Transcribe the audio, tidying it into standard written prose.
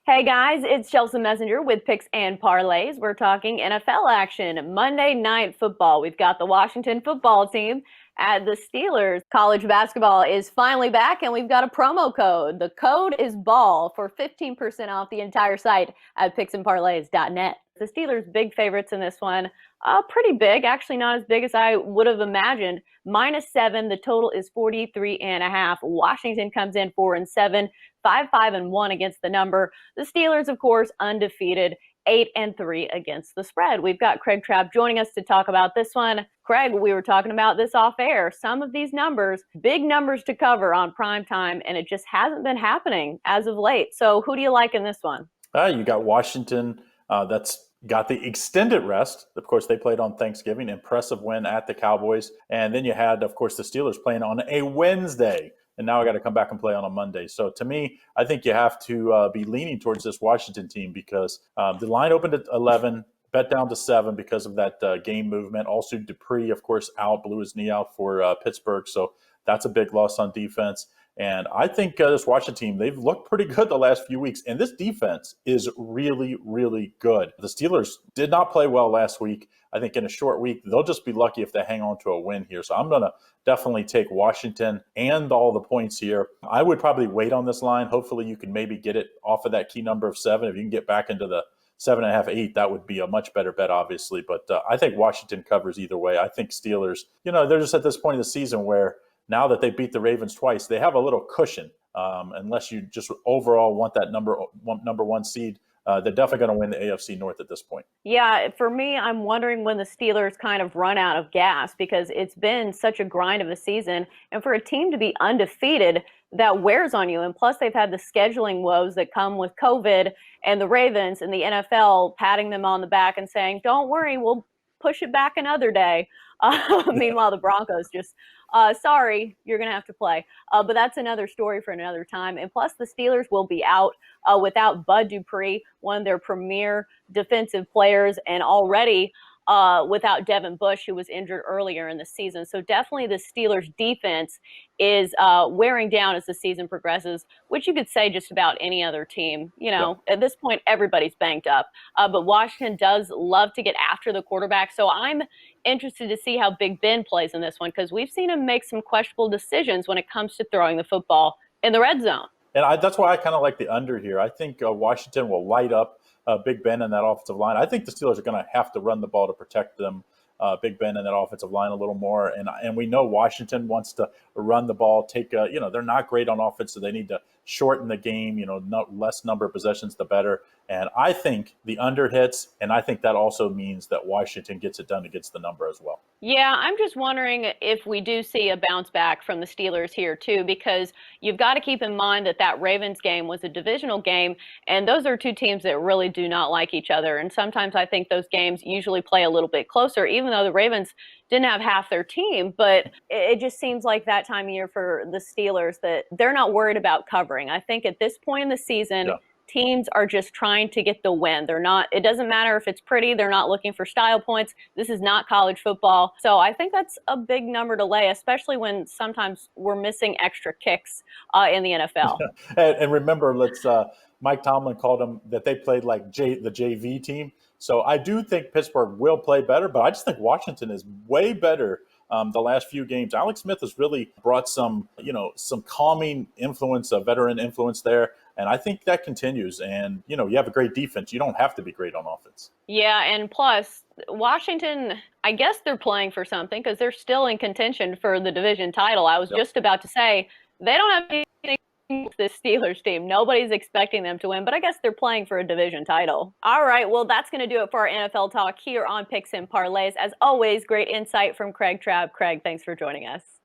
Hey guys, it's Chelsa Messenger with Picks and Parlays. We're talking NFL action, Monday Night Football. We've got the Washington football team at the Steelers. College basketball is finally back, and we've got a promo code. The code is BALL for 15% off the entire site at picksandparlays.net. The Steelers big favorites in this one. Pretty big, actually not as big as I would have imagined. -7, the total is 43.5. Washington comes in 4-7. 5-5-1 against the number. The Steelers, of course, undefeated, 8-3 against the spread. We've got Craig Trapp joining us to talk about this one. Craig, we were talking about this off air. Some of these numbers, big numbers to cover on prime time, and it just hasn't been happening as of late. So who do you like in this one? You got Washington. That's got the extended rest. Of course, they played on Thanksgiving. Impressive win at the Cowboys. And then you had, of course, the Steelers playing on a Wednesday. And now I got to come back and play on a Monday. So to me, I think you have to be leaning towards this Washington team because the line opened at 11, bet down to 7 because of that game movement. Also, Dupree, of course, out, blew his knee out for Pittsburgh. So that's a big loss on defense. And I think this Washington team, they've looked pretty good the last few weeks. And this defense is really, really good. The Steelers did not play well last week. I think in a short week, they'll just be lucky if they hang on to a win here. So I'm going to definitely take Washington and all the points here. I would probably wait on this line. Hopefully you can maybe get it off of that key number of 7. If you can get back into the 7.5, 8, that would be a much better bet, obviously. But I think Washington covers either way. I think Steelers, they're just at this point in the season where now that they beat the Ravens twice, they have a little cushion. Unless you just overall want that number one seed, they're definitely going to win the AFC North at this point. Yeah, for me, I'm wondering when the Steelers kind of run out of gas because it's been such a grind of a season. And for a team to be undefeated, that wears on you. And plus, they've had the scheduling woes that come with COVID and the Ravens and the NFL patting them on the back and saying, don't worry, we'll push it back another day. Meanwhile, the Broncos just, sorry, you're going to have to play. But that's another story for another time. And plus, the Steelers will be out without Bud Dupree, one of their premier defensive players, and already without Devin Bush, who was injured earlier in the season. So definitely the Steelers defense is wearing down as the season progresses, which you could say just about any other team. At this point, everybody's banked up. But Washington does love to get after the quarterback. So I'm interested to see how Big Ben plays in this one because we've seen him make some questionable decisions when it comes to throwing the football in the red zone. And that's why I kind of like the under here. I think Washington will light up Big Ben in that offensive line. I think the Steelers are going to have to run the ball to protect them, Big Ben in that offensive line a little more. And we know Washington wants to run the ball, they're not great on offense, so they need to shorten the game, less number of possessions, the better. And I think the under hits, and I think that also means that Washington gets it done against the number as well. Yeah, I'm just wondering if we do see a bounce back from the Steelers here, too, because you've got to keep in mind that Ravens game was a divisional game, and those are two teams that really do not like each other. And sometimes I think those games usually play a little bit closer, even though the Ravens didn't have half their team. But it just seems like that time of year for the Steelers that they're not worried about covering. I think at this point in the season, teams are just trying to get the win. It doesn't matter if it's pretty. They're not looking for style points. This is not college football. So I think that's a big number to lay, especially when sometimes we're missing extra kicks in the NFL. And remember, Mike Tomlin called them that they played like the JV team. So I do think Pittsburgh will play better, but I just think Washington is way better the last few games. Alex Smith has really brought some calming influence, a veteran influence there. And I think that continues. And, you have a great defense. You don't have to be great on offense. Yeah, and plus, Washington, I guess they're playing for something because they're still in contention for the division title. I was just about to say, they don't have anything with this Steelers team. Nobody's expecting them to win, but I guess they're playing for a division title. All right, well, that's going to do it for our NFL talk here on Picks and Parlays. As always, great insight from Craig Trapp. Craig, thanks for joining us.